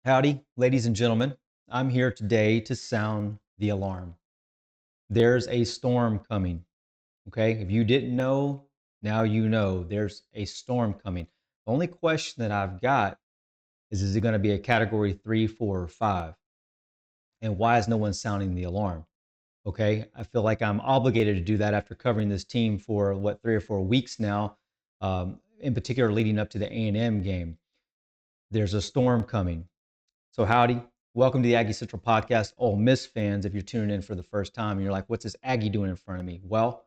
Howdy, ladies and gentlemen. I'm here today to sound the alarm. There's a storm coming. Okay. If you didn't know, now you know there's a storm coming. The only question that I've got is it going to be a category 3, 4, or 5? And why is no one sounding the alarm? Okay. I feel like I'm obligated to do that after covering this team for what, 3 or 4 weeks now, in particular leading up to the A&M game. There's a storm coming. So, howdy. Welcome to the Aggie Central podcast. Ole Miss fans, if you're tuning in for the first time and you're like, what's this Aggie doing in front of me? Well,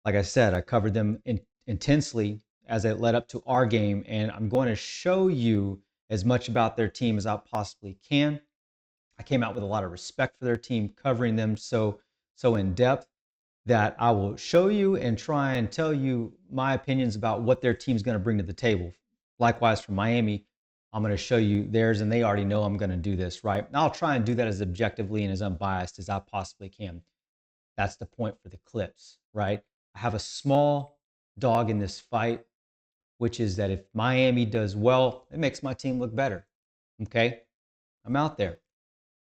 like I said, I covered them intensely as it led up to our game, and I'm going to show you as much about their team as I possibly can. I came out with a lot of respect for their team, covering them so in depth that I will show you and try and tell you my opinions about what their team's going to bring to the table. Likewise, for Miami, I'm going to show you theirs, and they already know I'm going to do this, right? And I'll try and do that as objectively and as unbiased as I possibly can. That's the point for the clips, right? I have a small dog in this fight, which is that if Miami does well, it makes my team look better. Okay? I'm out there.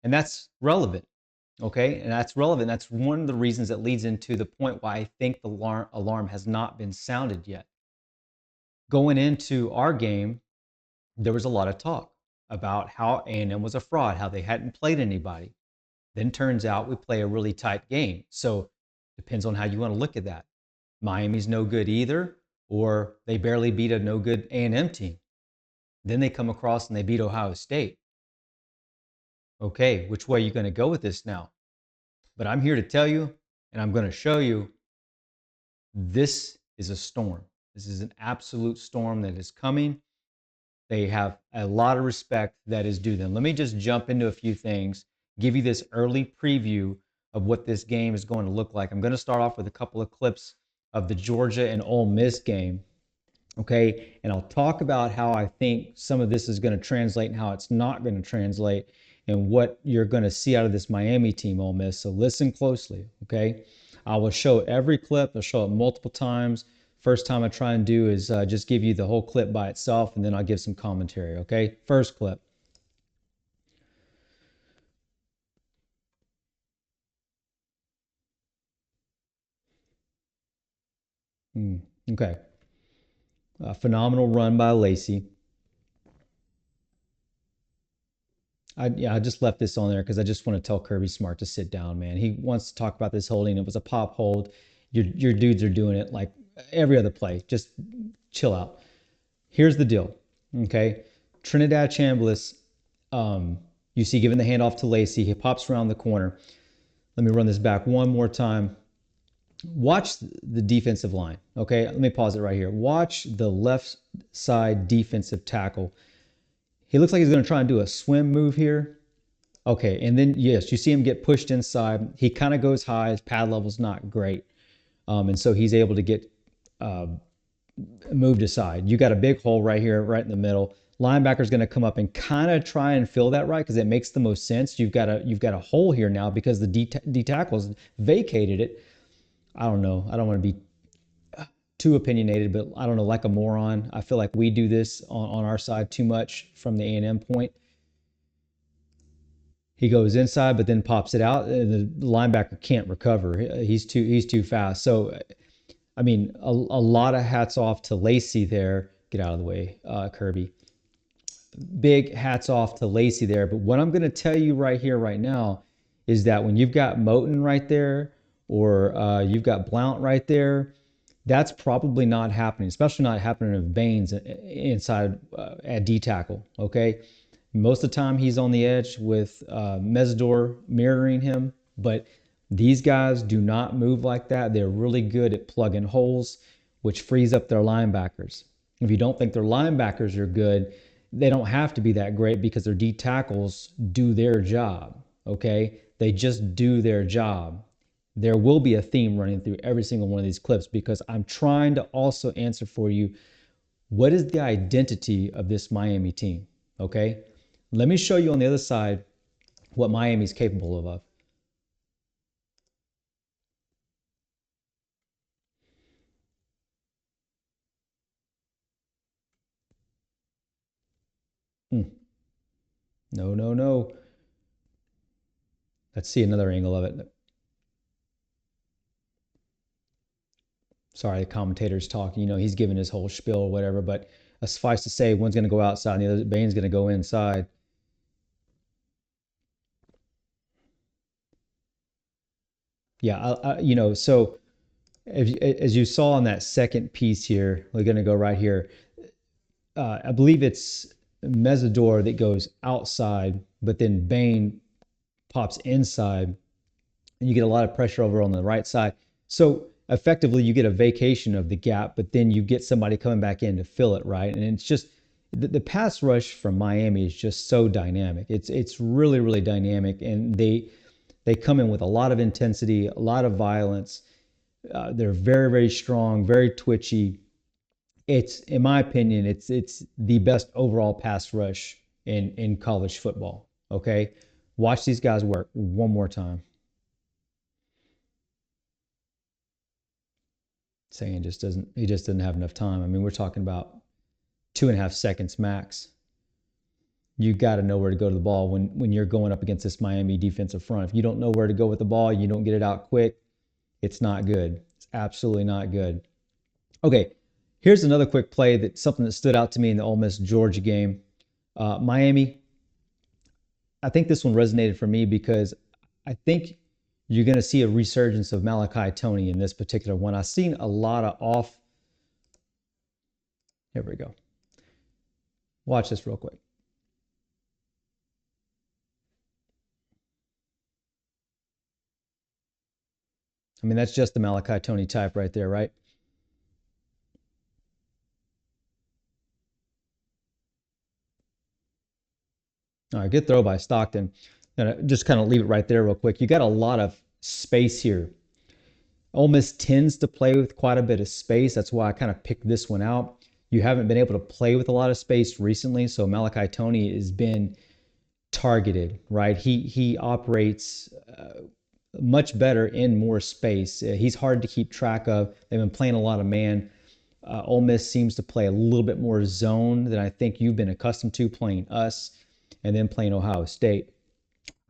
And that's relevant. Okay? And that's relevant. That's one of the reasons that leads into the point why I think the alarm has not been sounded yet. Going into our game, there was a lot of talk about how A&M was a fraud, how they hadn't played anybody. Then turns out we play a really tight game. So depends on how you want to look at that. Miami's no good either, or they barely beat a no good A&M team. Then they come across and they beat Ohio State. Okay, which way are you going to go with this now? But I'm here to tell you, and I'm going to show you, this is a storm. This is an absolute storm that is coming. They have a lot of respect that is due them. Let me just jump into a few things, give you this early preview of what this game is going to look like. I'm going to start off with a couple of clips of the Georgia and Ole Miss game. Okay, and I'll talk about how I think some of this is going to translate and how it's not going to translate and what you're going to see out of this Miami team, Ole Miss. So listen closely, okay? I will show every clip. I'll show it multiple times. First time I try and do is just give you the whole clip by itself, and then I'll give some commentary, okay? First clip. Okay. A phenomenal run by Lacey. I just left this on there because I just want to tell Kirby Smart to sit down, man. He wants to talk about this holding. It was a pop hold. Your dudes are doing it like every other play. Just chill out. Here's the deal, okay? Trinidad Chambliss, you see giving the handoff to Lacey. He pops around the corner. Let me run this back one more time. Watch the defensive line, okay? Let me pause it right here. Watch the left side defensive tackle. He looks like he's going to try and do a swim move here. Okay, and then yes, you see him get pushed inside. He kind of goes high. His pad level's not great, and so he's able to get uh, moved aside. You got a big hole right here, right in the middle. Linebacker's going to come up and kind of try and fill that right because it makes the most sense. You've got a hole here now because the D tackles vacated it. I don't know. I don't want to be too opinionated, but I don't know, like a moron. I feel like we do this on our side too much from the A&M point. He goes inside, but then pops it out, and the linebacker can't recover. He's too fast. So, I mean, a lot of hats off to Lacey there. Get out of the way, Kirby. Big hats off to Lacey there. But what I'm going to tell you right here, right now, is that when you've got Moten right there, or you've got Blount right there, that's probably not happening, especially not happening with Baines inside at D tackle. Okay, most of the time he's on the edge with Mesidor mirroring him, but these guys do not move like that. They're really good at plugging holes, which frees up their linebackers. If you don't think their linebackers are good, they don't have to be that great because their D tackles do their job. Okay, they just do their job. There will be a theme running through every single one of these clips because I'm trying to also answer for you, what is the identity of this Miami team? Okay, let me show you on the other side what Miami's capable of. Hmm. No, no, no. Let's see another angle of it. Sorry, the commentator's talking. You know, he's giving his whole spiel or whatever, but suffice to say, one's going to go outside and the other, Bane's going to go inside. Yeah, you know, so as you saw in that second piece here, we're going to go right here. I believe it's Mesidor that goes outside, but then Bane pops inside, and you get a lot of pressure over on the right side. So effectively, you get a vacation of the gap, but then you get somebody coming back in to fill it, right? And it's just the pass rush from Miami is just so dynamic. It's really really dynamic, and they come in with a lot of intensity, a lot of violence. They're very very strong, very twitchy. It's, in my opinion, it's the best overall pass rush in college football. Okay, watch these guys work one more time. Saying just doesn't he just doesn't have enough time. I mean, we're talking about 2.5 seconds max. You got to know where to go to the ball when you're going up against this Miami defensive front. If you don't know where to go with the ball, you don't get it out quick, it's not good. It's absolutely not good. Okay, here's another quick play that something that stood out to me in the Ole Miss Georgia game. Miami, I think this one resonated for me because I think you're going to see a resurgence of Malachi Tony in this particular one. I've seen a lot of off. Here we go. Watch this real quick. I mean, that's just the Malachi Tony type right there, right? All right, good throw by Stockton. Just kind of leave it right there real quick. You got a lot of space here. Ole Miss tends to play with quite a bit of space. That's why I kind of picked this one out. You haven't been able to play with a lot of space recently, so Malachi Tony has been targeted, right? He operates much better in more space. He's hard to keep track of. They've been playing a lot of man. Ole Miss seems to play a little bit more zone than I think you've been accustomed to playing us and then playing Ohio State.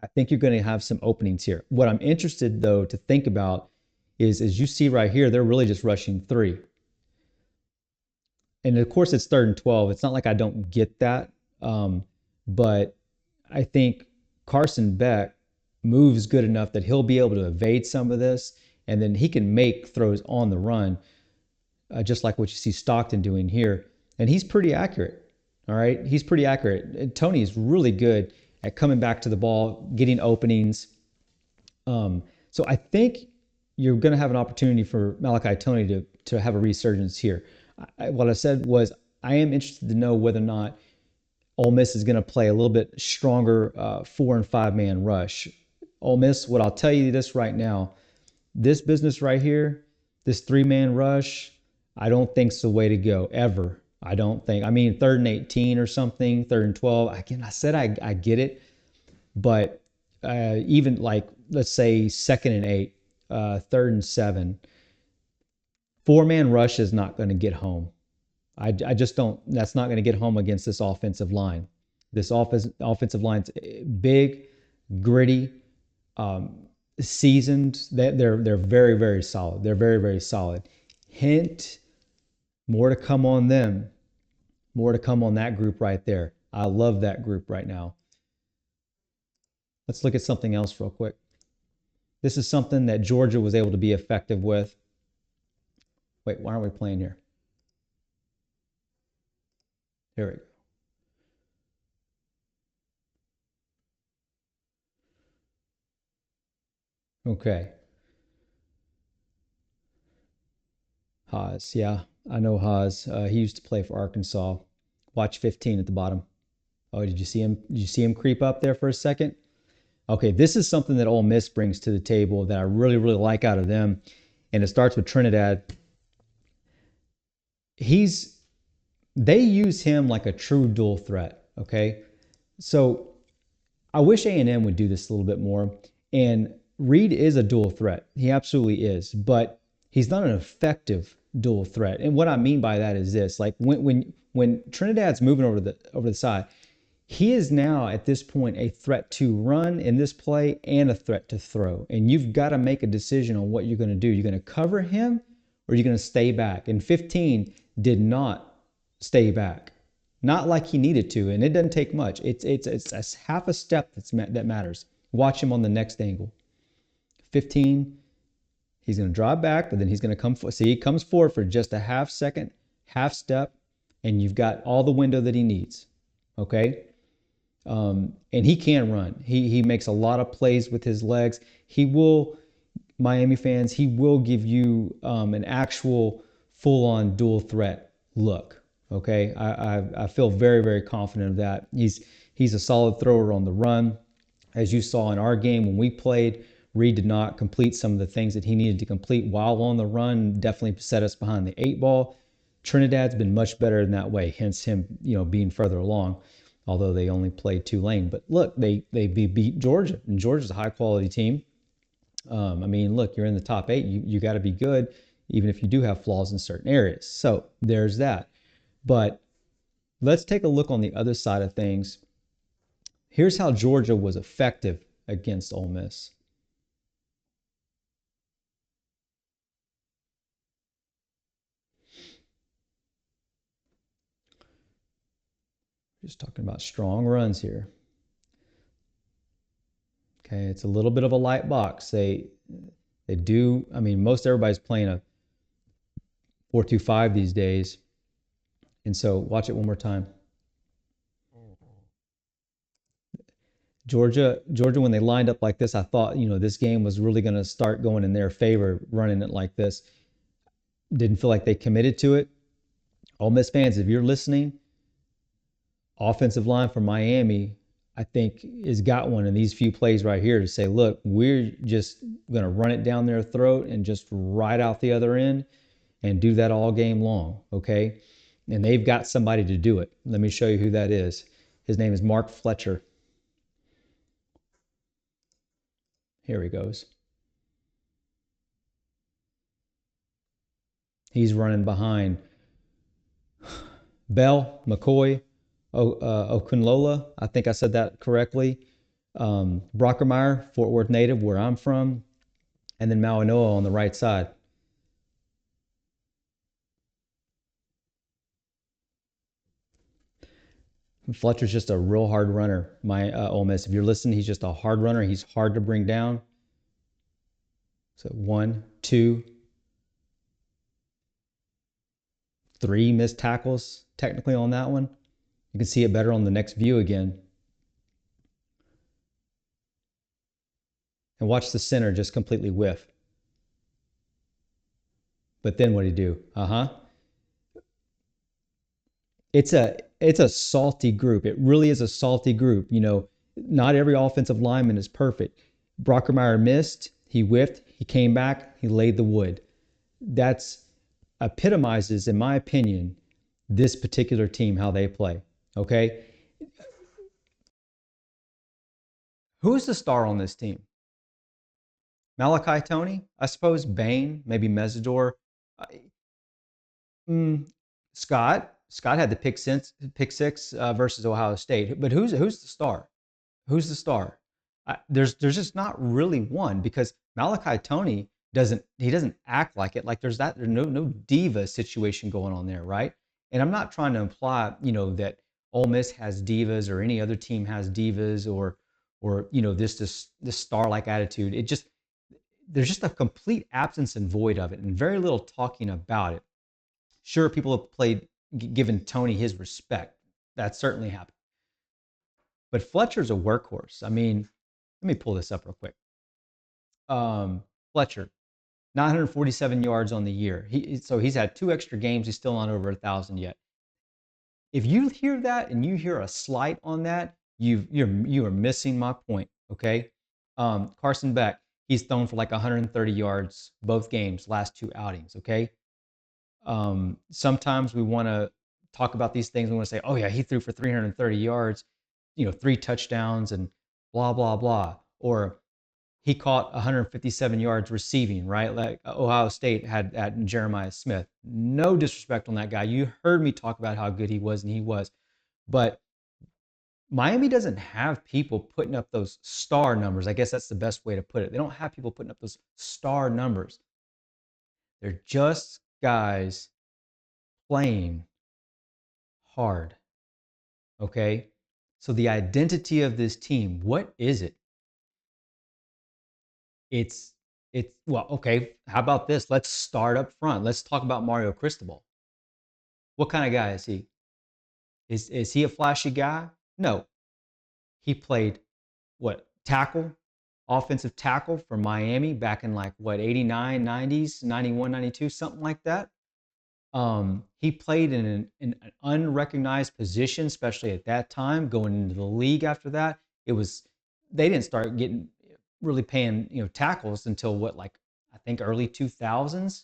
I think you're going to have some openings here. What I'm interested, though, to think about is, as you see right here, they're really just rushing three. And of course, it's 3rd and 12. It's not like I don't get that. But I think Carson Beck moves good enough that he'll be able to evade some of this, and then he can make throws on the run, just like what you see Stockton doing here. And he's pretty accurate. All right, he's pretty accurate. And Tony is really good at coming back to the ball, getting openings. So I think you're going to have an opportunity for Malachi Tony to have a resurgence here. What I said was I am interested to know whether or not Ole Miss is going to play a little bit stronger 4 and 5 man rush. Ole Miss, what I'll tell you this right now, this business right here, this 3-man rush, I don't think's the way to go ever. I don't think. I mean, 3rd and 18 or something, 3rd and 12. Again, I said I get it, but even like let's say 2nd and 8, 3rd and 7, 4-man rush is not going to get home. I just don't. That's not going to get home against this offensive line. This offensive line's big, gritty, seasoned. They're very very solid. They're very very solid. Hint, more to come on them. More to come on that group right there. I love that group right now. Let's look at something else real quick. This is something that Georgia was able to be effective with. Wait, why aren't we playing here? Here we go. Okay. Haas, yeah, I know Haas. He used to play for Arkansas. Watch 15 at the bottom. Oh, did you see him? Did you see him creep up there for a second? Okay, this is something that Ole Miss brings to the table that I really, really like out of them, and it starts with Trinidad. He's They use him like a true dual threat. Okay, so I wish A&M would do this a little bit more. And Reed is a dual threat. He absolutely is, but he's not an effective dual threat. And what I mean by that is this: like when Trinidad's moving over the side, He is now at this point a threat to run in this play and a threat to throw. And you've got to make a decision on what you're going to do. You're going to cover him or you're going to stay back. And 15 did not stay back, not like he needed to. And it doesn't take much. It's half a step that matters. Watch him on the next angle. 15, he's going to drop back, but then he's going to come. See, he comes forward for just a half second, half step, and you've got all the window that he needs. Okay. And he can run. He makes a lot of plays with his legs. He will, Miami fans, he will give you an actual full-on dual threat look. Okay, I feel very, very confident of that. He's a solid thrower on the run. As you saw in our game when we played, Reed did not complete some of the things that he needed to complete while on the run. Definitely set us behind the 8 ball. Trinidad's been much better in that way, hence him, being further along, although they only played Tulane. But look, they beat Georgia, and Georgia's a high quality team. Look, you're in the top 8. You got to be good, even if you do have flaws in certain areas. So there's that. But let's take a look on the other side of things. Here's how Georgia was effective against Ole Miss. Just talking about strong runs here. Okay, it's a little bit of a light box. They do, most everybody's playing a 4-2-5 these days. And so watch it one more time. Georgia, when they lined up like this, I thought, this game was really going to start going in their favor, running it like this. Didn't feel like they committed to it. Ole Miss fans, if you're listening, offensive line for Miami, I think, has got one in these few plays right here to say, look, we're just going to run it down their throat and just ride out the other end and do that all game long, okay? And they've got somebody to do it. Let me show you who that is. His name is Mark Fletcher. Here he goes. He's running behind Bell, McCoy, Okunlola. I think I said that correctly. Brockermeyer, Fort Worth native, where I'm from. And then Mauanoa on the right side. Fletcher's just a real hard runner, Ole Miss. If you're listening, he's just a hard runner. He's hard to bring down. So 1, 2, 3 missed tackles technically on that one. You can see it better on the next view again. And watch the center just completely whiff. But then what do you do? It's a salty group. It really is a salty group. Not every offensive lineman is perfect. Brockermeyer missed. He whiffed. He came back. He laid the wood. That's epitomizes, in my opinion, this particular team, how they play. Okay? Who's the star on this team? Malachi Tony? I suppose Bain, maybe Mesidor. Scott. Scott had the pick six versus Ohio State. But who's the star? Who's the star? There's just not really one, because Malachi Tony doesn't act like it. Like there's no diva situation going on there, right? And I'm not trying to imply that Ole Miss has divas or any other team has divas or this star-like attitude. There's just a complete absence and void of it, and very little talking about it. Sure, people have given Tony his respect. That certainly happened. But Fletcher's a workhorse. Let me pull this up real quick. Fletcher, 947 yards on the year. So he's had 2 extra games. He's still not over 1,000 yet. If you hear that and you hear a slight on that, you are missing my point. Okay. Carson Beck, he's thrown for like 130 yards both games, last 2 outings. Okay. Sometimes we want to talk about these things. We want to say, oh yeah, he threw for 330 yards, 3 touchdowns and blah, blah, blah. Or he caught 157 yards receiving, right? Like Ohio State had at Jeremiah Smith. No disrespect on that guy. You heard me talk about how good he was, and he was. But Miami doesn't have people putting up those star numbers. I guess that's the best way to put it. They don't have people putting up those star numbers. They're just guys playing hard. Okay. So the identity of this team, what is it? It's well, okay. How about this? Let's start up front. Let's talk about Mario Cristobal. What kind of guy is he? Is he a flashy guy? No. He played what, tackle, offensive tackle for Miami back in like what, 89, 90s, 91, 92, something like that. He played in an unrecognized position, especially at that time. Going into the league after that, it was they didn't start getting really paying tackles until what, like, I think early 2000s,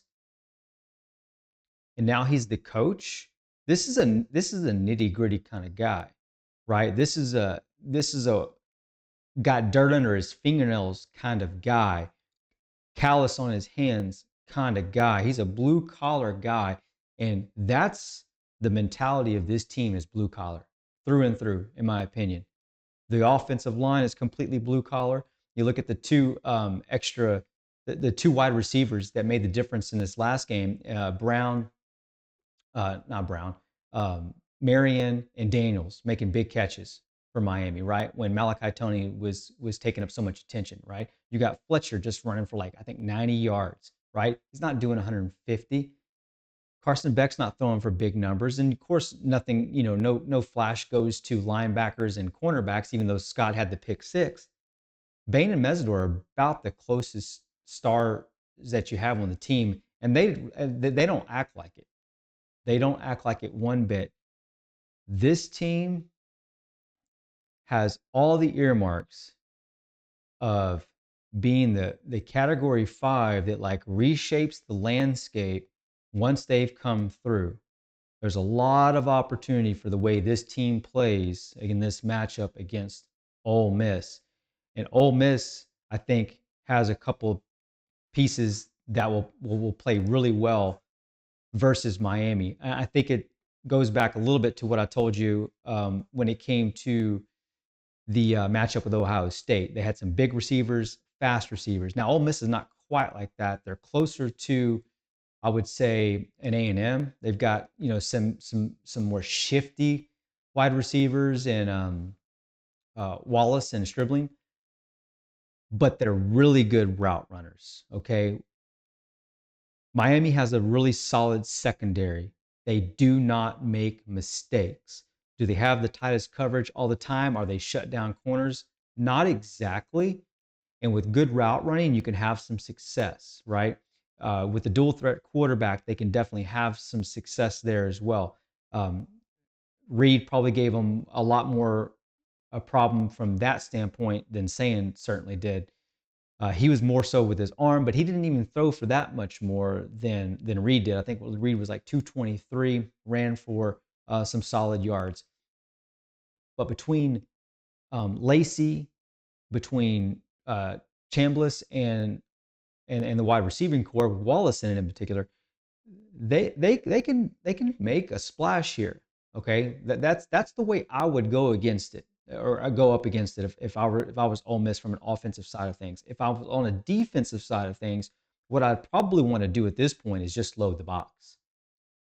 and now he's the coach. This is a nitty gritty kind of guy, right? This is a got dirt under his fingernails kind of guy, callus on his hands kind of guy. He's a blue collar guy, and that's the mentality of this team, is blue collar through and through, in my opinion. The offensive line is completely blue collar. You look at the two the two wide receivers that made the difference in this last game, not Brown, Marion and Daniels making big catches for Miami, right? When Malachi Tony was taking up so much attention, right? You got Fletcher just running for like, I think, 90 yards, right? He's not doing 150. Carson Beck's not throwing for big numbers, and of course, nothing, no flash goes to linebackers and cornerbacks, even though Scott had the pick six. Bain and Mesidor are about the closest stars that you have on the team, and they don't act like it. They don't act like it one bit. This team has all the earmarks of being the category 5 that like reshapes the landscape once they've come through. There's a lot of opportunity for the way this team plays in this matchup against Ole Miss. And Ole Miss, I think, has a couple of pieces that will play really well versus Miami. I think it goes back a little bit to what I told you when it came to the matchup with Ohio State. They had some big receivers, fast receivers. Now Ole Miss is not quite like that. They're closer to, I would say, an A&M. They've got some more shifty wide receivers and Wallace and Stribling, but they're really good route runners. Okay, Miami has a really solid secondary. They do not make mistakes. Do they have the tightest coverage all the time? Are they shut down corners? Not exactly. And with good route running, you can have some success, right? With the dual threat quarterback, they can definitely have some success there as well. Um, Reed probably gave them a lot more a problem from that standpoint than Sand certainly did. He was more so with his arm, but he didn't even throw for that much more than Reed did. I think Reed was like 223, ran for some solid yards. But between Lacey, between Chambliss and the wide receiving core, with Wallace in it in particular, they can make a splash here. Okay, that's the way I would go against it, or I go up against it if I was Ole Miss from an offensive side of things. If I was on a defensive side of things, what I'd probably want to do at this point is just load the box.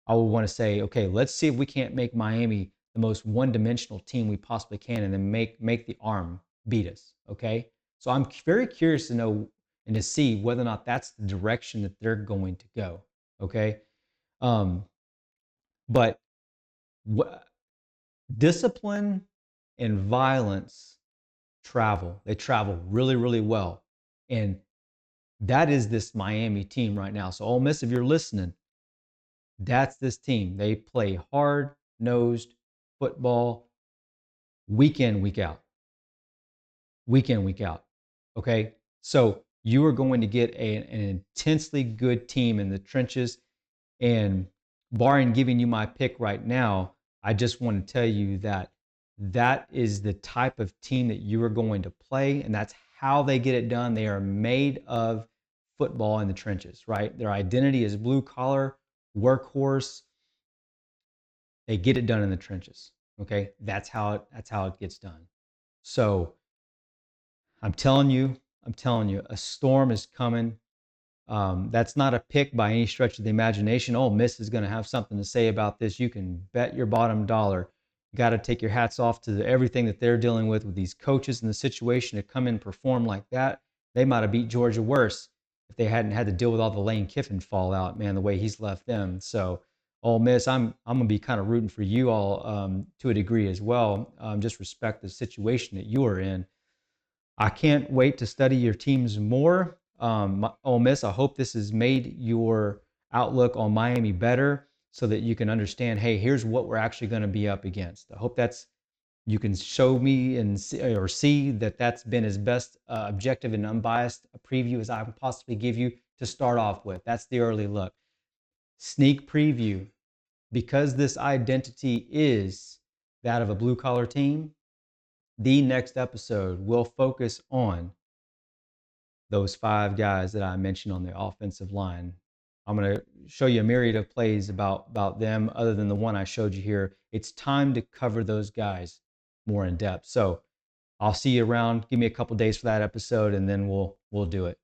I would want to say, okay, let's see if we can't make Miami the most one-dimensional team we possibly can, and then make the arm beat us. Okay, so I'm very curious to know and to see whether or not that's the direction that they're going to go. Okay, um, but wh- discipline and violence travel. They travel really, really well, and that is this Miami team right now. So Ole Miss, if you're listening, that's this team. They play hard nosed football week in, week out, week in, week out. Okay. So you are going to get an intensely good team in the trenches. And barring giving you my pick right now, I just want to tell you that that is the type of team that you are going to play. And that's how they get it done. They are made of football in the trenches, right? Their identity is blue collar, workhorse. They get it done in the trenches. Okay, that's how it gets done. So I'm telling you, a storm is coming. That's not a pick by any stretch of the imagination. Ole Miss is going to have something to say about this. You can bet your bottom dollar. You got to take your hats off to everything that they're dealing with these coaches in the situation to come in and perform like that. They might have beat Georgia worse if they hadn't had to deal with all the Lane Kiffin fallout, man, the way he's left them. So, Ole Miss, I'm gonna be kind of rooting for you all to a degree as well. Just respect the situation that you are in. I can't wait to study your teams more. Ole Miss, I hope this has made your outlook on Miami better so that you can understand, hey, here's what we're actually going to be up against. I hope that's you can show me and see that that's been as best objective and unbiased a preview as I can possibly give you to start off with. That's the early look. Sneak preview. Because this identity is that of a blue collar team, the next episode will focus on those five guys that I mentioned on the offensive line. I'm going to show you a myriad of plays about them other than the one I showed you here. It's time to cover those guys more in depth. So I'll see you around. Give me a couple days for that episode and then we'll do it.